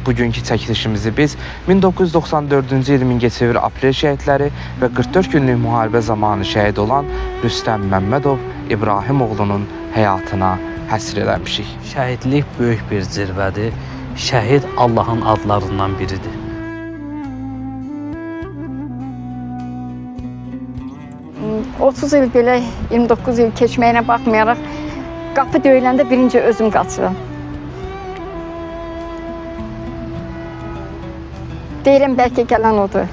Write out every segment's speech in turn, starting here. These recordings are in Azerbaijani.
Bugünkü çəkilişimizi biz 1994-cü il Mingəçevir aprel şəhidləri və 44 günlük müharibə zamanı şəhid olan Rüstəm Məmmədov İbrahim oğlunun həyatına həsr eləmişik. Şəhidlik böyük bir zirvədir. Şəhid Allahın adlarından biridir. Hmm, 30 il belə, 29 il keçməyinə baxmayaraq, qapı döyüləndə birinci özüm qaçıram. Deyirəm, bəlkə gələn odur.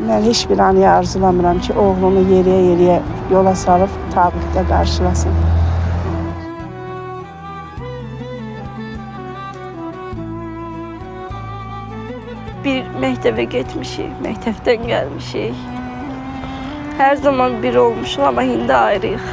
Mən heç bir anıya arzulamıram ki, oğlumu yeriyə yola salıb tabutda qarşılasın. Bir məktəbə getmişik, məktəbdən gəlmişik. Hər zaman bir olmuşuq, amma indi ayrıyıq.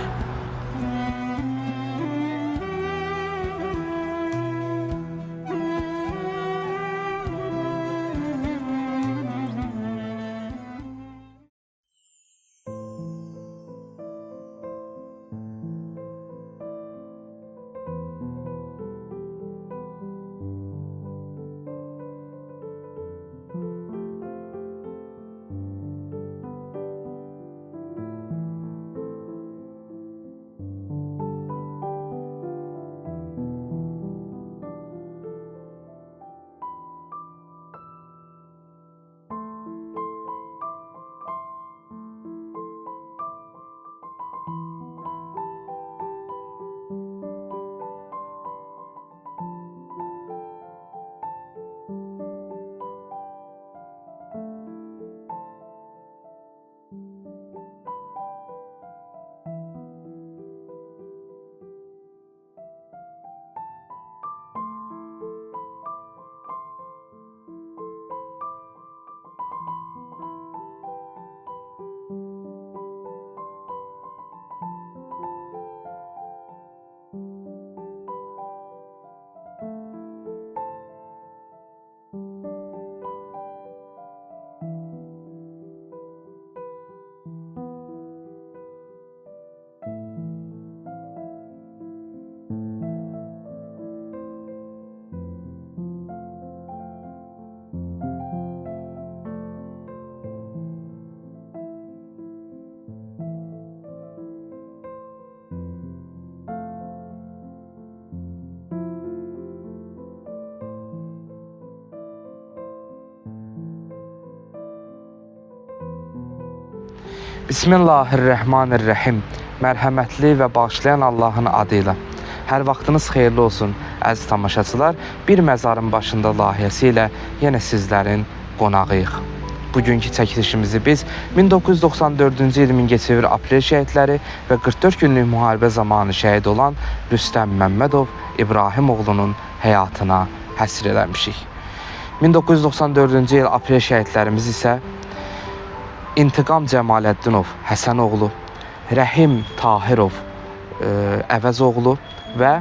Bismillahirrahmanirrahim. Mərhəmətli və bağışlayan Allahın adıyla. Hər vaxtınız xeyirli olsun, əziz tamaşaçılar. Bir məzarın başında layihəsi ilə yenə sizlərin qonağıyıq. Bugünkü çəkilişimizi biz 1994-cü il Mingəçevir aprel şəhidləri və 44 günlük müharibə zamanı şəhid olan Rüstəm Məmmədov İbrahim oğlunun həyatına həsr eləmişik. 1994-cü il aprel şəhidlərimiz isə İntiqam Cəmaləddinov Həsənoğlu, Rəhim Tahirov Əvəzoğlu və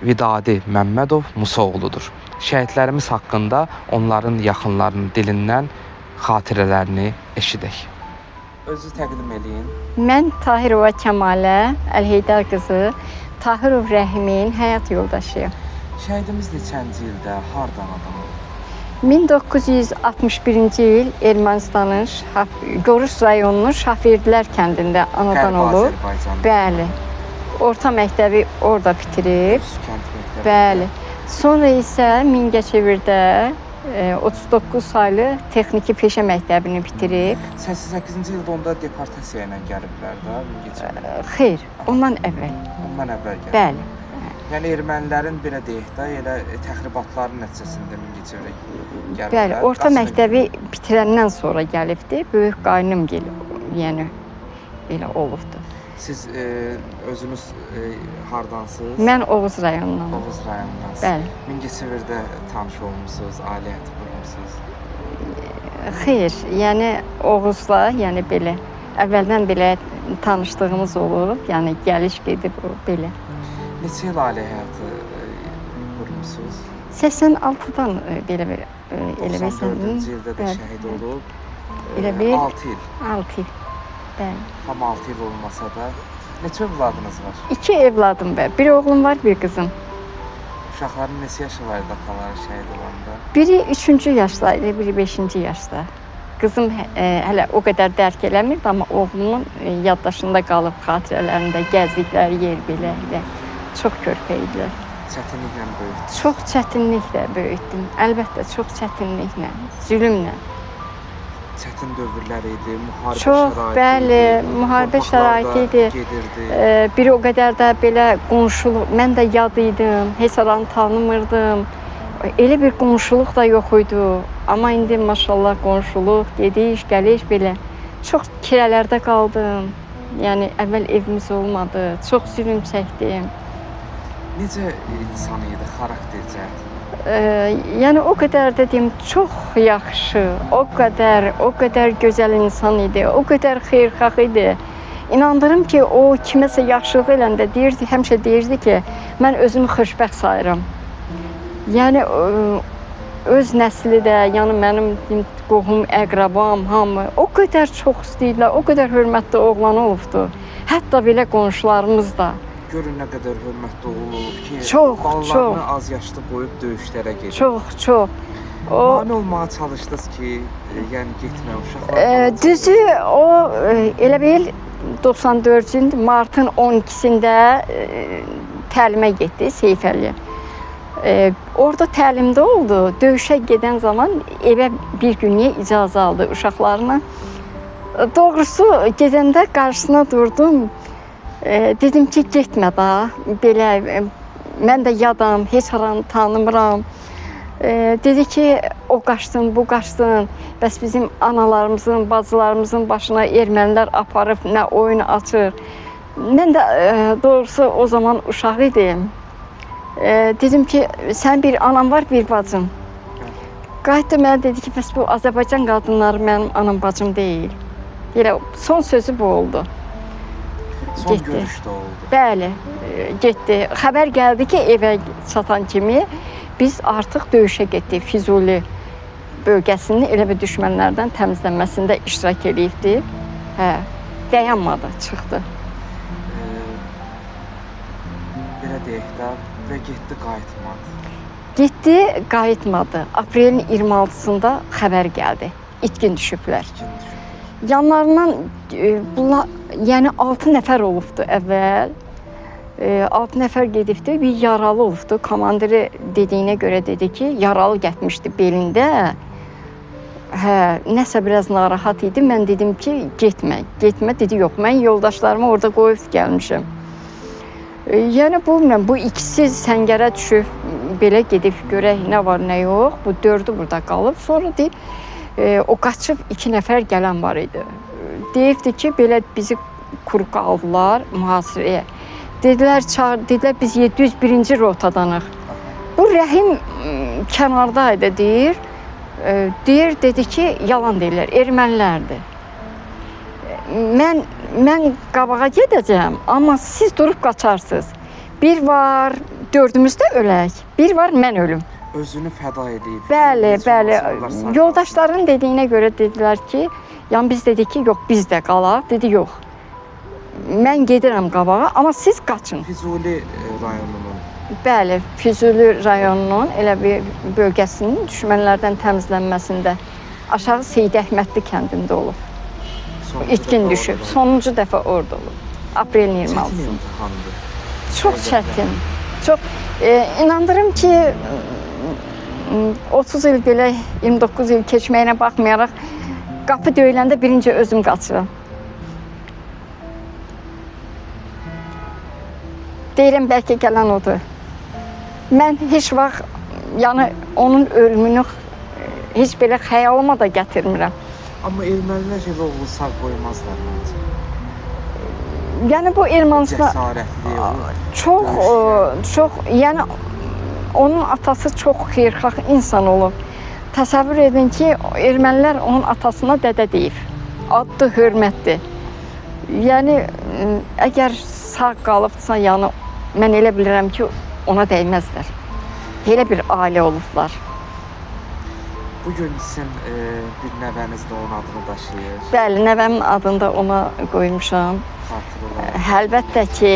Vidadi Məmmədov Musaoğludur. Şəhidlərimiz haqqında onların yaxınlarının dilindən xatirələrini eşidək. Özü təqdim eləyin. Mən Tahirova Kəmalə Əlheydər qızı, Tahirov Rəhimin həyat yoldaşıyım. Şəhidimiz neçənci ildə, hardan adam oldu? 1961-ci il Ermənistanın Gorus rayonunun Şafirdlər kəndində anadan olub. Bəli. Orta məktəbi orada bitirib. Bəli. Sonra isə Mingəçevirdə 39 saylı texniki peşə məktəbini bitirib. 88-ci ildə onda deportasiya ilə gəliblər də Mingəçevirə? Xeyr, ondan əvvəl. Ondan əvvəl gəlib. Bəli. Yəni ermənilərin belə deyək də, elə təxribatların nəticəsində Mingəçevirə gəliblər. Bəli, orta məktəbi bitirəndən sonra gəlibdi. Böyük qaynım gəlib, yəni belə olubdu. Siz özünüz hardansınız? Mən Oğuz rayonundan. Oğuz rayonundansınız. Bəli. Mingəçevirdə tanış olmusunuz, ailə həyatı qurmusunuz? Xeyr, yəni Oğuzla, yəni belə əvvəldən belə tanışdığımız olub, yəni gəliş gedib belə. Neçə il ailə həyatı qurmusunuz? 86-dan belə bir elə 94-cü ildə də şəhid olub. Elə bir 6 il. 6 il. Bəli. Tam 6 il olmasa da. Neçə övladınız var? 2 evladım var. Bir oğlum var, bir qızım. Uşaqların neçə yaşı var idi ataları şəhid olanda? Biri 3-cü yaşdaydı, biri 5-ci yaşda. Qızım hələ o qədər dərk eləmirdi, amma oğlumun yaddaşında qalıb xatirələrində gəzdikləri yer belə və çox körpə idilər. Çətinliklə böyütdü. Çox çətinliklə böyütdüm. Əlbəttə çox çətinliklə, zülmlə. Çətin dövrlər idi, müharibə Çox, şəraiti bəli, idi, müharibə torpaqlarda şəraiti idi. Gedirdi. Bir o qədər də belə qonşuluq, mən də yad idim, heç aranı tanımırdım. Elə bir qonşuluq da yox idi. Amma indi maşallah qonşuluq, gediş, gəliş belə. Çox kirələrdə qaldım. Yəni əvvəl evimiz olmadı. Çox zülm çəkdim. Necə insan idi, xarakter cəhəti? Yəni o qədər dedim, çox yaxşı, o qədər gözəl insan idi, o qədər xeyirxah idi. İnandırım ki, o kiməsə yaxşılıq eləndə deyirdi, həmişə deyirdi ki, mən özümü xoşbəxt sayıram. Yəni öz nəsli də, yəni mənim qohum, əqrabam, hamı o qədər çox istəyirlər, o qədər hörmətli oğlan olubdu. Hətta belə qonşularımız da. Görün nə qədər hörmətli oğul olub ki, Çox, ballarını az yaşlı qoyub döyüşlərə gedir. Çox. Mane olmağa çalışdınız ki, yəni getmə uşaqlar. Düzü o elə bil 94-cü il martın 12-sində təlimə getdi Seyfəli. Orada təlimdə oldu. Döyüşə gedən zaman evə bir günlük icazə aldı uşaqlarına. Doğrusu gedəndə qarşısına durdum. Dedim ki, getmə da, belə, mən də yadam, heç aranı tanımıram. Dedi ki, o qaçsın, bu qaçsın, bəs bizim analarımızın, bacılarımızın başına ermənilər aparıb, nə oyun açır. Mən də doğrusu o zaman uşaq idim. Dedim ki, sən bir anam var, bir bacım. Qayıtdı mənə dedi ki, bəs bu Azərbaycan qadınları mənim anam, bacım deyil. Elə son sözü bu oldu. Son görüşdə oldu. Bəli, getdi. Xəbər gəldi ki, evə çatan kimi biz artıq döyüşə getdik. Füzuli bölgəsinin elə bir düşmənlərdən təmizlənməsində iştirak edibdi. Dayanmadı, çıxdı. Belə deyək də, və getdi, qayıtmadı. Getdi, qayıtmadı. Aprelin 26-sında xəbər gəldi. İtkin düşüblər. Yanlarından yəni 6 nəfər olubdu əvvəl. 6 nəfər gedibdi, bir yaralı olubdu. Komandiri dediyinə görə dedi ki, yaralı getmişdi belində. Nəsə biraz narahat idi. Mən dedim ki, getmə. Dedi, yox, mən yoldaşlarımı orada qoyub gəlmişəm. Yəni bu ikisi səngərə düşüb, belə gedib görək nə var, nə yox. Bu 4-ü burada qalıb. Sonra deyib, o qaçıb 2 nəfər gələn var idi. Deyibdi ki, belə bizi kuruq aldılar mühasirəyə. Dedilər biz 701-ci rotadanıq. Bu Rəhim kənardaydı deyir. Dedi ki, yalan deyirlər, ermənilərdir. Mən qabağa gedəcəm, amma siz durub qaçarsınız. Bir var, 4-ümüz də ölək, bir var mən ölüm. Özünü fəda edib. Bəli. Yoldaşların dediyinə görə dedilər ki, yəni biz dedik ki, yox, biz də qalaq. Dedi, yox, mən gedirəm qabağa, amma siz qaçın. Füzuli rayonunun. Bəli, Füzuli rayonunun elə bir bölgəsinin düşmənlərdən təmizlənməsində aşağı Seyid Əhmədli kəndində olub. İtkin düşüb. Sonuncu dəfə orada olub. Aprelin 26-sında. Çətin imtihandır. Çox çətin. Çox. İnandırım ki, 30 il belə, 29 il keçməyinə baxmayaraq, qapı döyüləndə birinci özüm qaçıram. Deyirəm, bəlkə gələn odur. Mən heç vaxt, yəni onun ölümünü heç belə xəyalıma da gətirmirəm. Amma ermənilər elə oğlu sağ qoymazlar məncə. Yəni bu Ermənistan çox, yəni onun atası çox xeyirxah insan olub. Təsəvvür edin ki, ermənilər onun atasına dədə deyib. Adlı hörmətdir. Yəni əgər sağ qalıbsa, yəni mən elə bilirəm ki, ona dəyməzlər. Elə bir ailə olublar. Bugün sizin bir nəvəniz də onun adını daşıyır. Bəli, nəvəmin adını da ona qoymuşam. Xatırlı olaraq. Əlbəttə ki,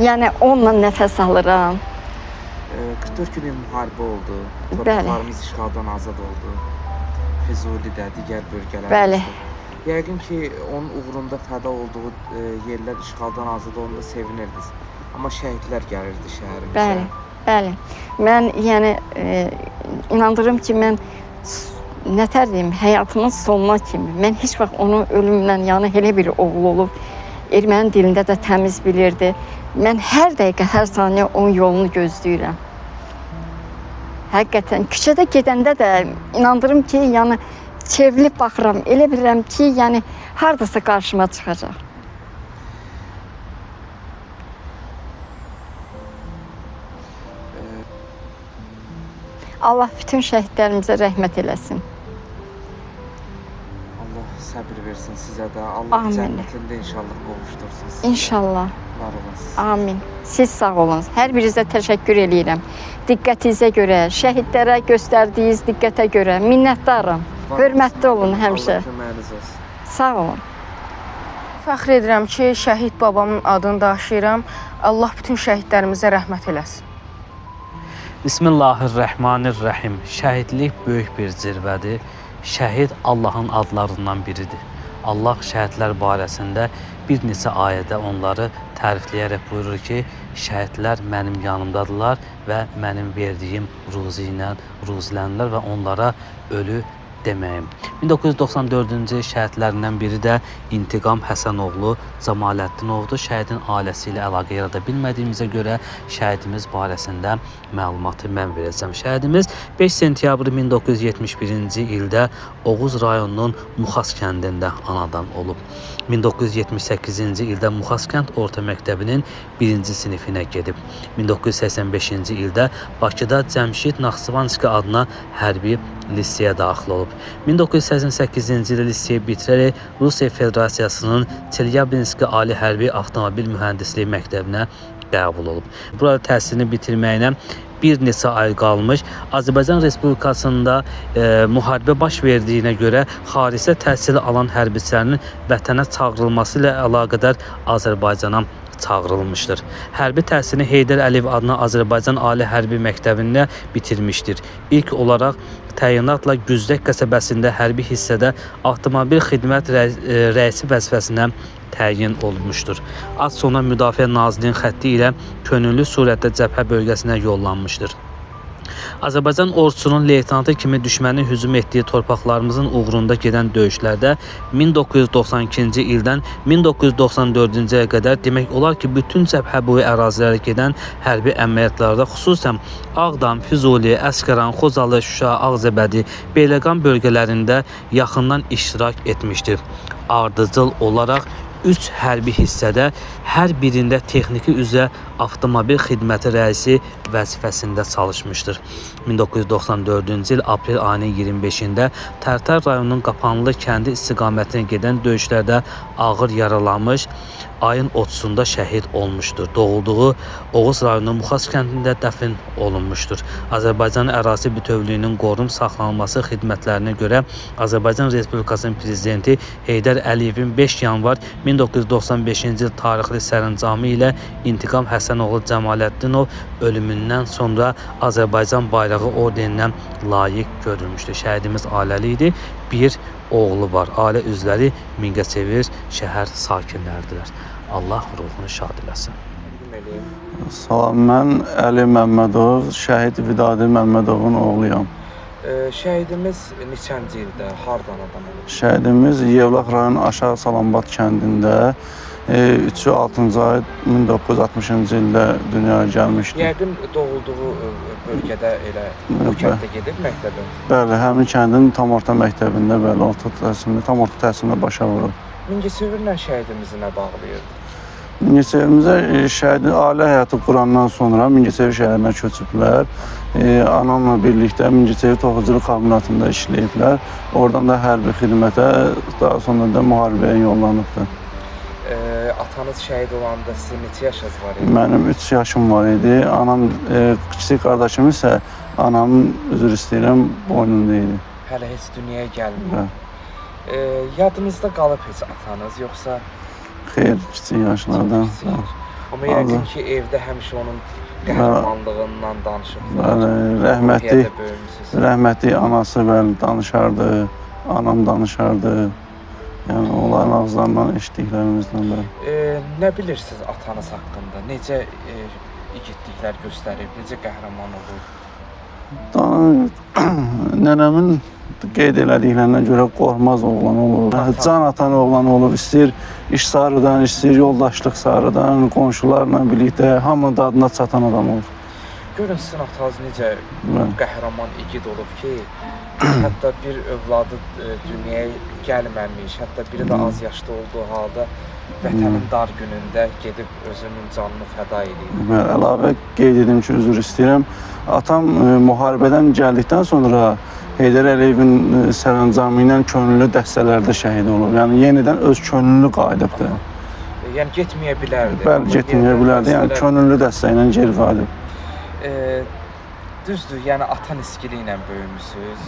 yəni onunla nəfəs alıram. 44 günlük müharibə oldu. Bəli. Torpaqlarımız işğaldan azad oldu. Füzulidə, digər bölgələrdə. Bəli. Yəqin ki, onun uğrunda fəda olduğu yerlər işğaldan azad olanda sevinirdiniz. Amma şəhidlər gəlirdi şəhərimizə. Bəli, bəli. Mən yəni inandırım ki, mən nətər deyim, həyatımın sonuna kimi mən heç vaxt onun ölümündən yəni elə bir oğul olub. Erməni dilində də təmiz bilirdi. Mən hər dəqiqə, hər saniyə onun yolunu gözləyirəm. Həqiqətən küçədə gedəndə də inandırım ki, yəni çevrilib baxıram, elə bilirəm ki, yəni hardasa qarşıma çıxacaq. Allah bütün şəhidlərimizə rəhmət eləsin. Allah səbir versin sizə də. Allah Amin. cənnətində inşallah qovuşdursun sizi. İnşallah. Var olasınız. Amin. Siz sağ olun. Hər birinizə təşəkkür edirəm. Diqqətinizə görə, şəhidlərə göstərdiyiniz diqqətə görə minnətdaram. Hörmətli olun həmişə. Allah köməyiniz olsun. Sağ olun. Fəxr edirəm ki, şəhid babamın adını daşıyıram. Allah bütün şəhidlərimizə rəhmət eləsin. Bismillahirrahmanirrahim. Şəhidlik böyük bir zirvədir. Şəhid Allahın adlarından biridir. Allah şəhidlər barəsində bir neçə ayədə onları tərifləyərək buyurur ki, şəhidlər mənim yanımdadırlar və mənim verdiyim ruzi ilə ruzilənirlər və onlara ölü deməyim. 1994-cü şəhidlərindən biri də İntiqam Həsənoğlu Cəmalədddinovdur. Şəhidin ailəsi ilə əlaqə yarada bilmədiyimizə görə şəhidimiz barəsində məlumatı mən verəcəm. Şəhidimiz 5 sentyabr 1971-ci ildə Oğuz rayonunun Muxas kəndində anadan olub. 1978-ci ildə Muxas kənd orta məktəbinin 1-ci sinifinə gedib. 1985-ci ildə Bakıda Cəmşid Naxçıvanski adına hərbi liseyə daxil olub. 1988-ci ildə liseyi bitirərək Rusiya Federasiyasının Çelyabinski Ali Hərbi Avtomobil Mühəndisliyi məktəbinə qəbul olub. Burada təhsilini bitirməyinə bir neçə ay qalmış. Azərbaycan Respublikasında müharibə baş verdiyinə görə xaricdə təhsil alan hərbiçilərin vətənə çağırılması ilə əlaqədar Azərbaycana çağırılmışdır. Hərbi təhsilini Heydər Əliyev adına Azərbaycan Ali Hərbi Məktəbində bitirmişdir. İlk olaraq təyinatla Güzdək qəsəbəsində hərbi hissədə avtomobil xidmət rəisi vəzifəsinə təyin olunmuşdur. Az sonra Müdafiə Nazirliyinin xətti ilə könüllü surətdə cəbhə bölgəsinə yollanmışdır. Azərbaycan ordusunun leytenantı kimi düşmənin hücum etdiyi torpaqlarımızın uğrunda gedən döyüşlərdə 1992-ci ildən 1994-cü ilə qədər demək olar ki, bütün cəbhə boyu ərazilərə gedən hərbi əməliyyatlarda xüsusən Ağdam, Füzuli, Əsgəran, Xocalı, Şuşa, Ağcabədi, Beyləqan bölgələrində yaxından iştirak etmişdir. Ardıcıl olaraq 3 hərbi hissədə hər birində texniki üzrə avtomobil xidməti rəisi vəzifəsində çalışmışdır. 1994-cü il aprel ayının 25-də Tərtər rayonunun Qapanlı kəndi istiqamətinə gedən döyüşlərdə ağır yaralanmış, ayın 30-da şəhid olmuşdur. Doğulduğu Oğuz rayonunun Muxas kəndində dəfn olunmuşdur. Azərbaycan ərazi bütövlüyünün qorunub saxlanılması xidmətlərinə görə Azərbaycan Respublikasının prezidenti Heydər Əliyevin 5 yanvar 1995-ci il tarixli sərəncamı ilə İntiqam Həsənoğlu Cəmaləddinov ölümündən sonra Azərbaycan bayrağı ordeninə layiq görülmüşdür. Şəhidimiz ailəli idi. Bir oğlu var. Ailə üzvləri Mingəçevir şəhər sakinləridirlər. Allah ruhunu şad eləsin. Salam, mən Əli Məmmədov, şəhid Vidadi Məmmədovun oğluyam. Şəhidimiz neçənci ildə, hardan adam olub? Şəhidimiz Yevlax rayon Aşağı Salambat kəndində 3-6-cı ay 1960-cı ildə dünyaya gəlmişdi. Yəqin doğulduğu bölgədə elə o kənddə gedib məktəbə? Bəli, həmin kəndin tam orta məktəbində, bəli, tam orta təhsilində başa vurub. Mingəçevirlə şəhidimizi nə bağlayırdı? Mingəçevirimizə şəhidin ailə həyatı qurandan sonra Mingəçevir şəhərinə köçüblər. Anamla birlikdə Mingəçevir toxuculuq kombinatında işləyiblər. Oradan da hərbi xidmətə, daha sonra da müharibəyə yollanıbdır. Atanız şəhid olanda sizin neçə yaşınız var idi? Mənim 3 yaşım var idi. Anam, kiçik qardaşım isə anamın, üzr istəyirəm, boynunda idi. hələ heç dünyaya gəlməyib. Bəli. Yadınızda qalıb heç atanız, yoxsa Xeyr, kiçik yaşlardan. amma yəqin ki, evdə həmişə onun qəhrəmanlığından danışıblar. Bəli, Ruhiyyədə böyümüsünüz. rəhmətli anası bəli danışardı, anam danışardı. Yəni onların ağızlarından eşitdiklərimizdən bəli. Nə bilirsiniz atanız haqqında? Necə igidliklər göstərib, necə qəhrəman olur? Nənəmin qeyd elədiklərinə görə qorxmaz oğlan olur. Can atan oğlan olub, istəyir iş sarıdan, istəyir yoldaşlıq sarıdan, qonşularla birlikdə hamı dadına çatan adam olur. Görün sizin atanız necə qəhrəman igid olub ki, hətta bir övladı dünyaya gəlməmiş, hətta biri də az yaşda olduğu halda vətənin dar günündə gedib özünün canını fəda edib. Əlavə qeyd edim ki, üzr istəyirəm. Atam müharibədən gəldikdən sonra Heydər Əliyevin sərəncamı ilə könüllü dəstələrdə şəhid olub. Yəni yenidən öz könüllü qayıdıbdır. Yəni getməyə bilərdi. Bəli, getməyə bilərdi. Yəni könüllü dəstə ilə geri qayıdıb. Düzdür, yəni ata niskili ilə böyümüsünüz.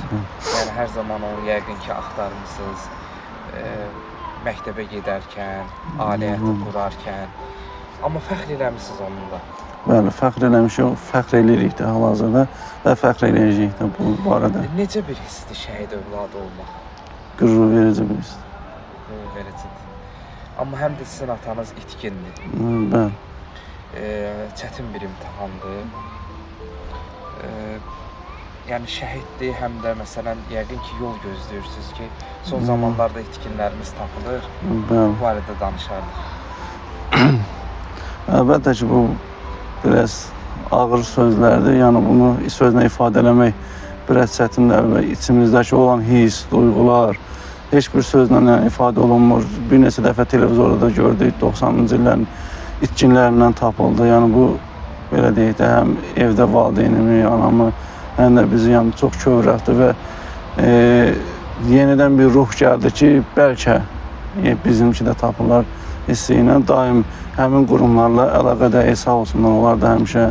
Yəni hər zaman onu yəqin ki axtarmısınız. Məktəbə gedərkən, ailə həyatı qurarkən. Amma fəxr eləmisiniz onunla. Bəli, fəxr eləmişik, fəxr eləyirik də hal-hazırda və fəxr eləyəcəyik də bu barədə. Necə bir hissdir şəhid övladı olmaq? Qürur verici bir hissdir. Qürur vericidir. Amma həm də sizin atanız itkindir. Bəli. Çətin bir imtahandır. Yəni şəhiddir, həm də məsələn yəqin ki yol gözləyirsiniz ki, son zamanlarda itkinlərimiz tapılır. Bəli. Bu barədə danışardıq. Əlbəttə ki, bu biraz ağır sözlərdir. Yəni bunu sözlə ifadə eləmək biraz çətindir və içimizdəki olan hiss, duyğular heç bir sözlə ifadə olunmur. Bir neçə dəfə televizorda da gördük, 90-cı illərin itkinlərindən tapıldı. Yəni bu belə deyək də həm evdə valideynimi, anamı, həm də bizi yəni çox kövrəltdi və yenidən bir ruh gəldi ki, bəlkə bizimki də tapılar hissi ilə daim həmin qurumlarla əlaqədə sağ olsunlar. Onlar da həmişə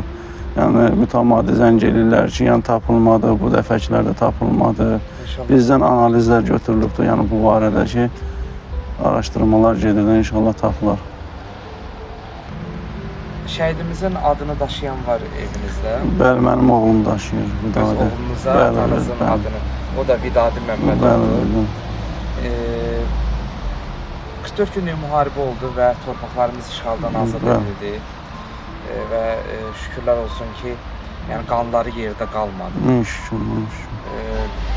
yəni mütəmadi zəng eləyirlər ki, yəni tapılmadı, bu dəfəkilər də tapılmadı. Bizdən analizlər götürülübdür, yəni bu barədə ki, araşdırmalar gedir də inşallah tapılar. Şəhidimizin adını daşıyan var evinizdə. Bəli, mənim oğlum daşıyır. Öz oğlunuza atanızın adını. O da Vidadi Məmmədovdur. 44 günlük müharibə oldu və torpaqlarımız işğaldan azad edildi. Və şükürlər olsun ki, yəni qanları yerdə qalmadı. Şükür.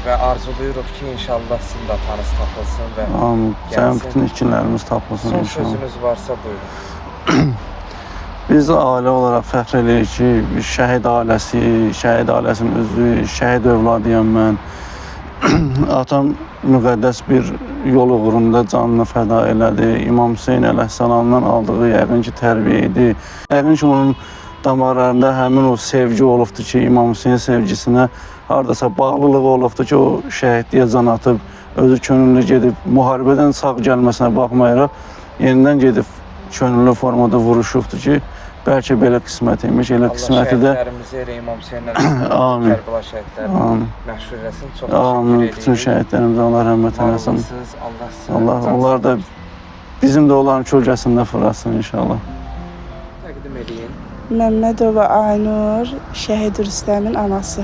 Və arzuluyuruq ki, inşallah sizin də atanız tapılsın və amin. Sənin bütün itkinlərimiz tapılsın inşallah. inşallah. Son sözünüz varsa buyurun. Biz ailə olaraq fəxr edirik ki, şəhid ailəsi, şəhid ailəsinin üzvü, şəhid övladıyam mən. Atam müqəddəs bir yol uğrunda canını fəda elədi. İmam Hüseyn əleyhissalamdan aldığı yəqin ki, tərbiyə idi. Yəqin ki, onun damarlarında həmin o sevgi olubdur ki, İmam Hüseyn sevgisinə hardasa bağlılığı olubdur ki, o şəhidliyə can atıb, özü könüllü gedib, müharibədən sağ gəlməsinə baxmayaraq, yenidən gedib könüllü formada vuruşubdur ki, bəlkə belə qismət imiş, elə qisməti də... Allah şəhidlərimizi elə İmam Hüseyn əleyhissalam, Kərbəla şəhidlərini məşhur eləsin. Çox amin. Bütün şəhidlərimizə Allah rəhmət eləsin. Allah onlar da bizim də onların kölgəsində fırlasın inşallah. Təqdim edin. Məmmədova Aynur, Şəhid Rüstəmin anası.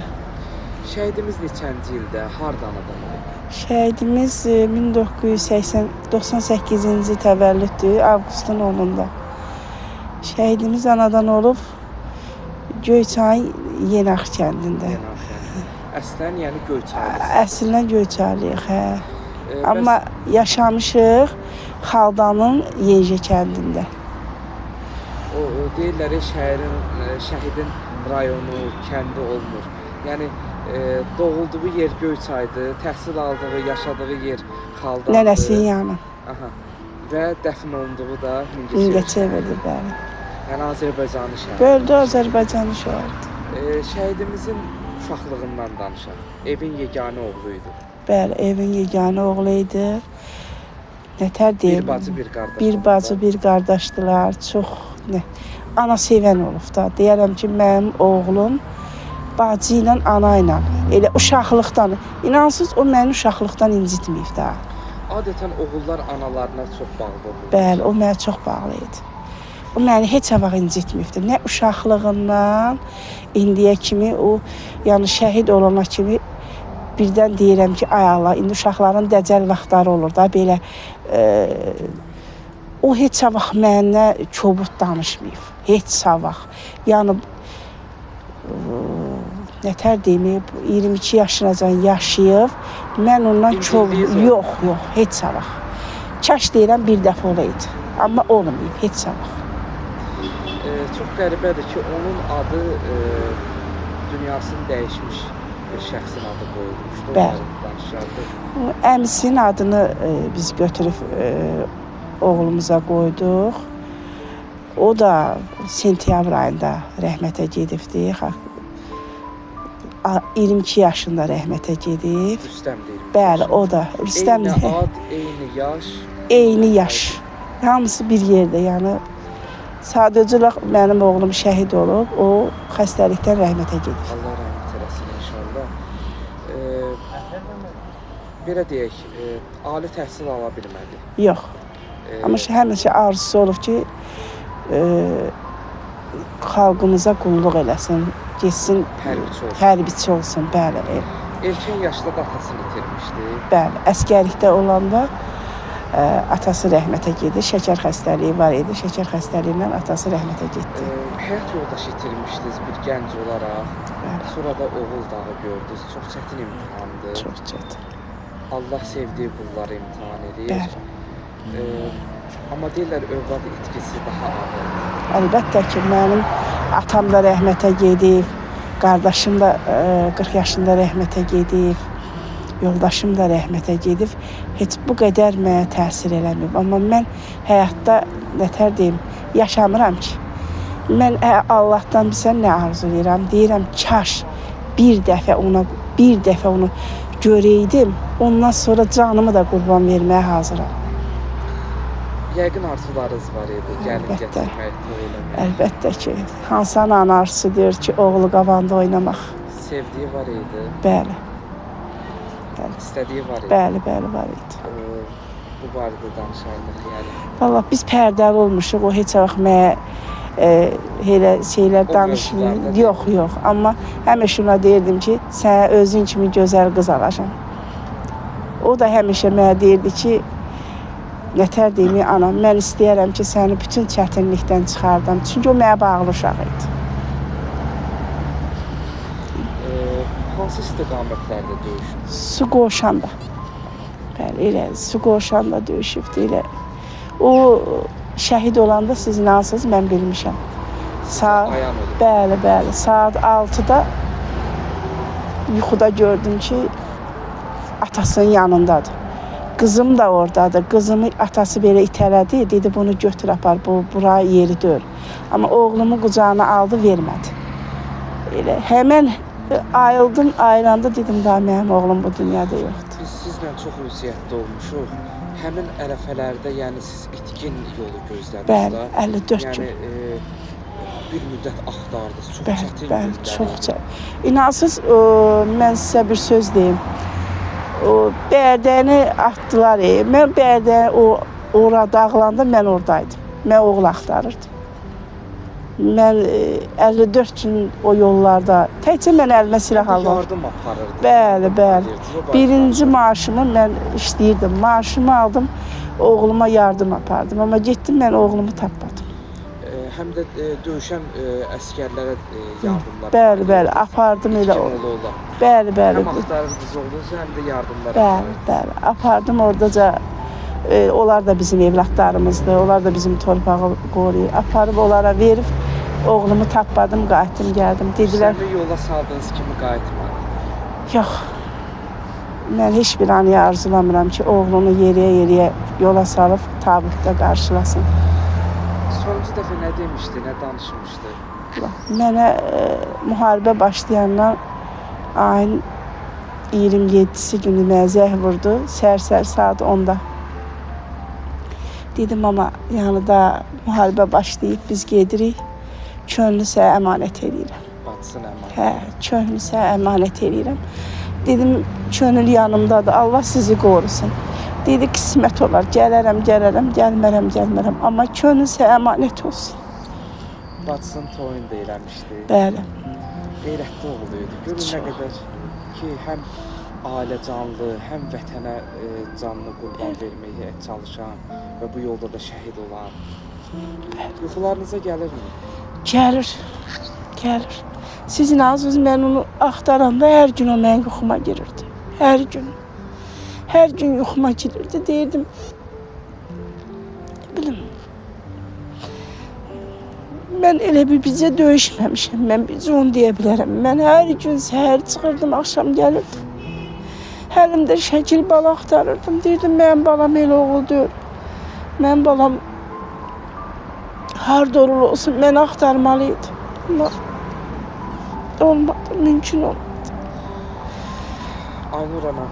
Şəhidimiz neçənci ildə, hardan adam olub? Şəhidimiz 1998-ci təvəllüddür, avqustun 10-unda. Şəhidimiz anadan olub Göyçayın Yenax kəndində. Əslən, yəni Göyçaylı. Əslində Göyçaylıyıq, hə. Amma yaşamışıq Xaldanın Yejə kəndində. O deyirlər şəhidin rayonu, kəndi olmur. Yəni doğulduğu yer Göyçaydır, təhsil aldığı, yaşadığı yer Xaldandır. Nənəsinin yanı. Aha. Və dəfn olunduğu da Mingəçevirdir, bəli. Yəni Azərbaycanlı şəhid. Böldü Azərbaycanlı şəhid. Şəhidimizin uşaqlığından danışaq. Evin yeganə oğlu idi. Bəli, evin yeganə oğlu idi. Nətər deyim? Bir bacı, bir qardaş. Bir bacı, bir qardaşdılar. Çox ana sevən olub da. Deyərəm ki, mənim oğlum bacı ilə, ana ilə, elə uşaqlıqdan. İnansız o məni uşaqlıqdan incitməyib də. Adətən oğullar analarına çox bağlı olur. Bəli, o mənə çox bağlı idi. O məni heç vaxt incitməyibdi. Nə uşaqlığından indiyə kimi, o yəni şəhid olana kimi birdən deyirəm ki, ay Allah, indi uşaqların dəcəl vaxtları olur da belə. O heç vaxt mənə kobud danışmayıb. Heç vaxt. Yəni nətər deyim, 22 yaşınacan yaşayıb, mən ondan yox, heç vaxt. Kaş deyirəm bir dəfə olaydı. Amma olmayıb, heç vaxt. Çox qəribədir ki, onun adı dünyasını dəyişmiş bir şəxsin adı qoyulmuşdu. Bəli. Əmisinin adını biz götürüb oğlumuza qoyduq. O da sentyabr ayında rəhmətə gedibdi. 22 yaşında rəhmətə gedib. Rüstəm deyil. Bəli, o da. Rüstəm eyni ad, eyni yaş. Eyni yaş. Hamısı bir yerdə, yəni sadəcə mənim oğlum şəhid olub, o xəstəlikdən rəhmətə gedib. Allah rəhmət eləsin inşallah. Belə deyək, ali təhsil ala bilmədi. Yox. Amma həmişə arzusu olub ki, xalqımıza qulluq eləsin, getsin, hərbiçi olsun. Bəli. Erkən yaşda da atasını itirmişdi. Bəli, əskərlikdə olanda atası rəhmətə gedir. Şəkər xəstəliyi var idi. Şəkər xəstəliyindən atası rəhmətə getdi. Həyat yoldaşı itirmişdiniz bir gənc olaraq. Bəli. Sonra da oğul dağı gördünüz. Çox çətin imtahandır. Çox çətin. Allah sevdiyi qulları imtahan edir. Bəli. Amma deyirlər, övlad itkisi daha ağır. Əlbəttə ki, mənim atam da rəhmətə gedib, qardaşım da 40 yaşında rəhmətə gedib, yoldaşım da rəhmətə gedib. Heç bu qədər mənə təsir eləməyib. Amma mən həyatda nətər deyim, yaşamıram ki. Mən Allahdan bilsən nə arzu edirəm? Deyirəm, kaş bir dəfə onu görəydim, ondan sonra canımı da qurban verməyə hazıram. Yəqin arzularınız var idi, gəlin gətirmək, toy eləmək. Əlbəttə ki, hansı ananın arzusu deyir ki, oğlu qabanda oynamaq. Sevdiyi var idi. Bəli. İstədiyi var idi. Bəli, var idi. Bu barədə danışardıq, yəni. Valla biz pərdəli olmuşuq, o heç vaxt mənə elə şeylər danışmır. Yox. Amma həmişə ona deyirdim ki, sənə özün kimi gözəl qız alacam. O da həmişə mənə deyirdi ki, nətər deyim, anam, mən istəyərəm ki, səni bütün çətinlikdən çıxardım. Çünki o mənə bağlı uşaq idi. Hansı istiqamətlərdə döyüşüb? Su qoşanda. Bəli, elə su qoşanda döyüşübdü, elə. O şəhid olanda siz inansınız, mən bilmişəm. Bəli, saat 6-da yuxuda gördüm ki, atasının yanındadır. Qızım da oradadır. Qızımı atası belə itələdi, dedi bunu götür apar, bura yeri deyil. Amma oğlumu qucağına aldı, vermədi. Elə həmən ayılanda dedim, daha mənim oğlum bu dünyada yoxdur. Biz sizlə çox ünsiyyətdə olmuşuq. Həmin ərəfələrdə, yəni siz itkin yolu gözlədiniz. Bəli, 54 gün. Yəni bir müddət axtardınız, çox çətin gündədir. Bəli, çox çətin. İnansız, mən sizə bir söz deyim. O Bərdəni atdılar. Mən Bərdəni ora dağılanda mən oradaydım. Mən oğul axtarırdım. Mən 54 gün o yollarda, təkcə mən əlimə silah aldım. Yardım aparırdım. Bəli. Birinci maaşımı mən işləyirdim. Maaşımı aldım, oğluma yardım apardım. Amma getdim, mən oğlumu tapmadım. Həm də döyüşən əskərlərə yardımlar. Bəli, apardım elə o. Bəli. Həm axtarırdınız oğlunuzu, həm də yardımlar aparırdınız. Bəli, apardım oradaca. Onlar da bizim evlatlarımızdır, onlar da bizim torpağı qoruyur. Aparıb onlara verib, oğlumu tapmadım, qayıtdım, gəldim. Dedilər, Rüstəmi yola saldığınız kimi qayıtmadı? Yox. Mən heç bir an arzulamıram ki, oğlumu yeriyə yola salıb tabutda qarşılasın. Sonuncu dəfə nə demişdi, nə danışmışdı? Mənə müharibə başlayandan ayın 27-si günü mənə zəng vurdu, səhər saat 10-da. Dedim, amma yəni da müharibə başlayıb, biz gedirik, könlü sənə əmanət edirəm. Bacısına əmanət. Hə, könlü sənə əmanət edirəm. Dedim, könül yanımdadır, Allah sizi qorusun. Dedi, qismət olar, gələrəm, gəlmərəm. Amma könül sənə əmanət olsun. Bacısının toyunu da eləmişdi. Bəli. Qeyrətli oğluydu. Görün nə qədər ki, həm ailə canlı, həm vətənə canını qurban verməyə çalışan və bu yolda da şəhid olan. Yuxularınıza gəlirmi? Gəlir. Siz inanırsınız, mən onu axtaranda hər gün o mənim yuxuma girirdi. Hər gün yuxuma girirdi. Deyirdim, bilim, mən elə bir bizə döyüşməmişəm. Mən bizə onu deyə bilərəm. Mən hər gün səhər çıxırdım, axşam gəlirdim. Həlimdə şəkil bala axtarırdım. Deyirdim, mənim balam elə oğul deyil. Mənim balam harda olur olsun, mən axtarmalıydım. Amma olmadı, mümkün olmadı. Aynur ana,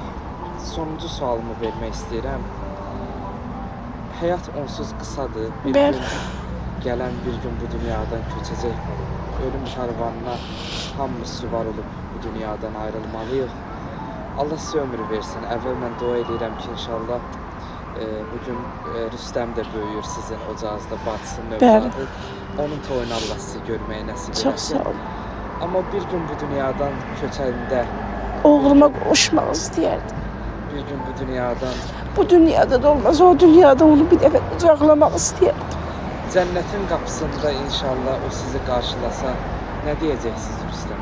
sonuncu sualımı vermək istəyirəm. Həyat onsuz qısadır. Bəli. Gələn bir gün bu dünyadan köçəcək. Ölüm karvanına hamımız süvar olub bu dünyadan ayrılmalıyıq. Allah sizə ömür versin. Əvvəl mən dua edirəm ki, inşallah bugün Rüstəm də böyüyür sizin ocağınızda, bacısının övladı. Onun toyunu Allah sizi görməyə nəsib eləsin. Çox sağ olun. Amma bir gün bu dünyadan köçəndə Oğluma qovuşmaq istəyərdim. bir gün bu dünyadan Bu dünyada da olmaz, o dünyada onu bir dəfə qucaqlamaq istəyərdim. cənnətin qapısında inşallah o sizi qarşılasa, nə deyəcəksiniz Rüstəm?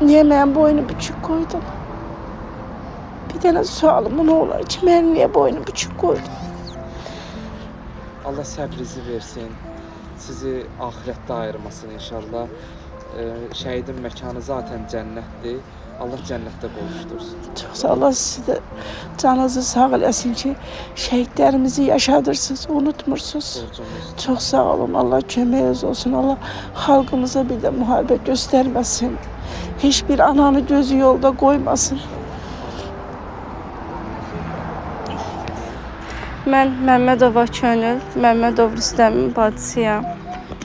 Niyə mənim boynu küçük qoydun? Bir dənə sualım nə olar ki, mən niyə boynu küçük qoydum? Allah səbrinizi versin, sizi axirətdə ayırmasın inşallah. Şəhidin məkanı zaten cənnətdir. Allah cənnətdə qovuşdursun. Çox sağ olun, siz də canınızı sağ eləsin ki, şəhidlərimizi yaşadırsınız, unutmursunuz. Borcumuz. Çox sağ olun, Allah köməyiniz olsun, Allah xalqımıza bir də müharibə göstərməsin. Heç bir ananı gözü yolda qoymasın. Mən Məmmədova Könül, Məmmədov Rüstəmin bacısıyam.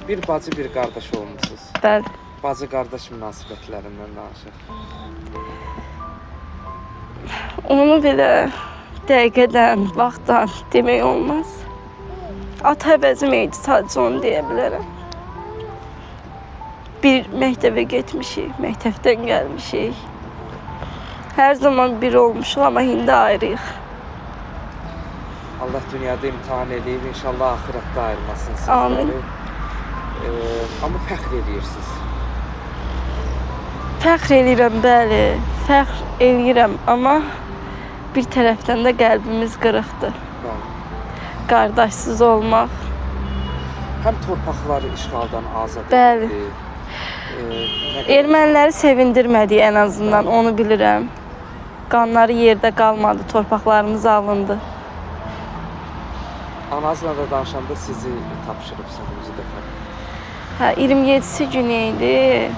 Bir bacı, bir qardaş olmusunuz. Bəli. Bacı-qardaş münasibətlərindən danışaq. Onu belə dəqiqədən, vaxtdan demək olmaz. Ata əvəzim idi, sadəcə onu deyə bilərəm. Bir məktəbə getmişik, məktəbdən gəlmişik. Hər zaman bir olmuşuq, amma indi ayrıyıq. Allah dünyada imtihan edib, inşallah axirətdə ayırmasın sizləri. Amin. Amma fəxr edirsiniz. Fəxr eləyirəm, bəli, fəxr eləyirəm, amma bir tərəfdən də qəlbimiz qırıqdır. Qardaşsız olmaq. Həm torpaqları işğaldan azad Bəli. edildi. Erməniləri sevindirmədi ən azından, onu bilirəm. Qanları yerdə qalmadı, torpaqlarımız alındı. Anazla da danışanda sizi tapşırıbsınız bir dəfə. Hə, 27-si günü idi.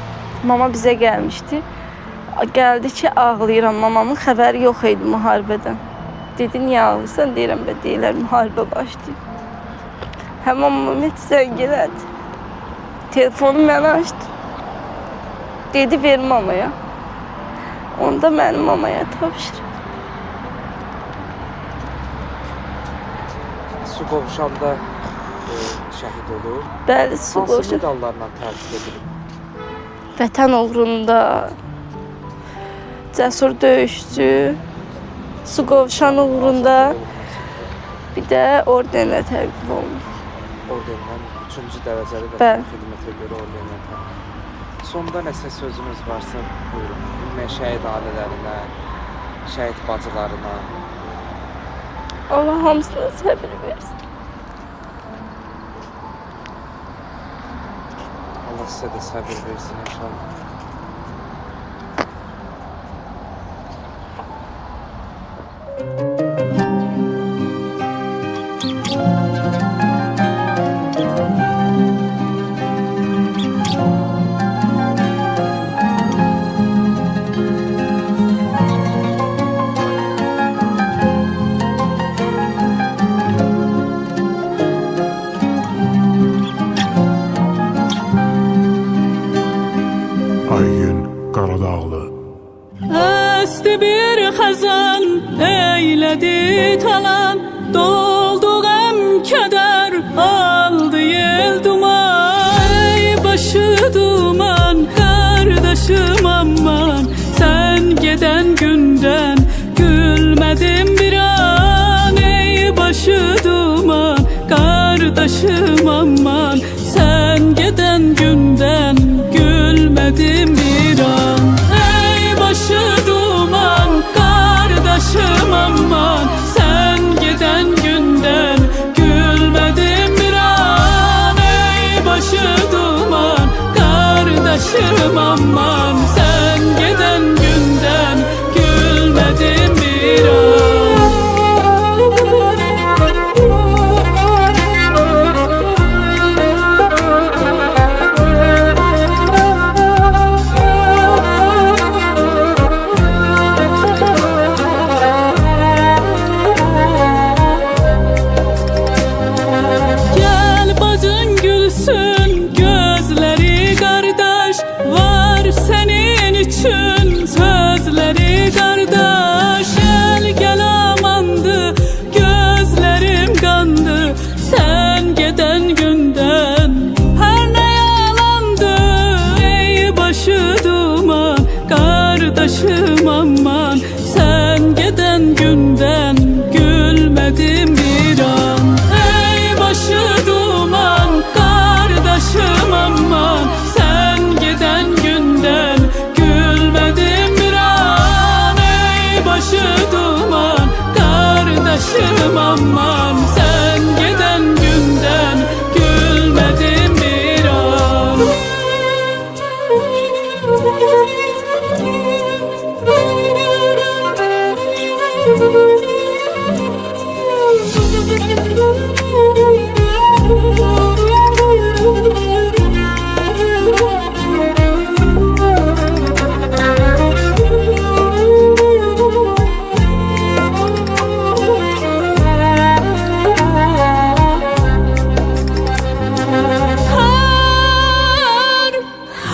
Mama bizə gəlmişdi. Gəldi ki, ağlayıram. Mamamın xəbəri yox idi müharibədən. Dedi, niyə ağlayırsan? Deyirəm, deyirlər, müharibə başlayıb. Həmən Mehmet zəng elədi. Telefonu mənə açdı. Dedi, ver mamaya. Onu da mənim mamaya tapşırır. Su qovuşanda şəhid olur. Bəli, su Hansı qovuşur. medallarla tərtib edilib? Vətən uğrunda cəsur döyüşçü, su qovuşan uğrunda bir də ordenlə təqdim olunur. Ordenlə 3-cü dərəcəli Bəli. vətən xidmətə görə ordenlə təqdim. Sonda nəsə sözünüz varsa, buyurun. Ümumi şəhid ailələrinə, şəhid bacılarına. Allah hamısına səbir versin. Allah sizə də səbir versin inşallah. şehit alan doldu gam keder aldı yel duman. Ey başı duman kardeşim aman, sen giden günden gülmedim bir an. Ey başı duman kardeşim aman, sen giden günden gülmedim bir an. Ey başı duman kardeşim aman, sen giden günden gülmedim bir an. Ey başı duman kardeşim aman, sen giden günden gülmedim bir an. Gel bacın gülsün gözleri kardeş, var senin için sözleri kardeş. Gel amandı gözlerim kandı, sen giden günden her ne yalandı. Ey başı duman kardeşim aman, sen giden günden gülmedim bir an. Ey başı duman kardeşim aman, sen giden günden gülmedim bir an. Ey başı duman kardeşim aman, sen giden günden gülmedim bir an.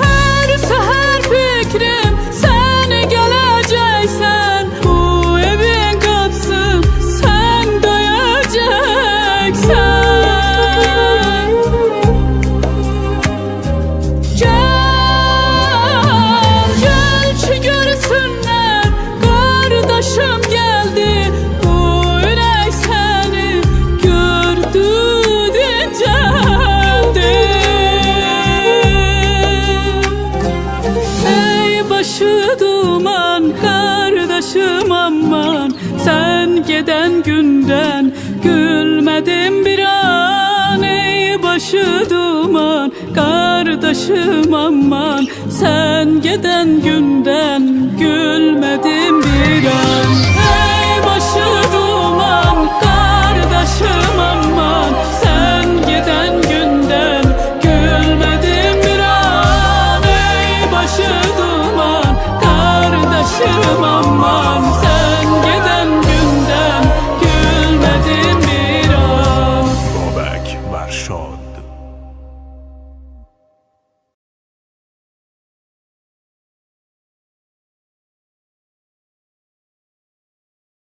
Her seher fikrim sen geleceksen, bu evin kapısı sen döyeceksen. Gel ki görsünler kardeşim geldi, bu yürek seni gördü dinceldi. Ey başı duman kardeşim aman, sen giden günden gülmedim bir an. Ey başı duman kardeşim aman, sen giden günden gülmedim bir an. Ey başı duman kardeşim aman, sen giden günden gülmedim bir an. Ey başı duman kardeşim aman, sen giden günden gülmedim bir an. Bobek Varşov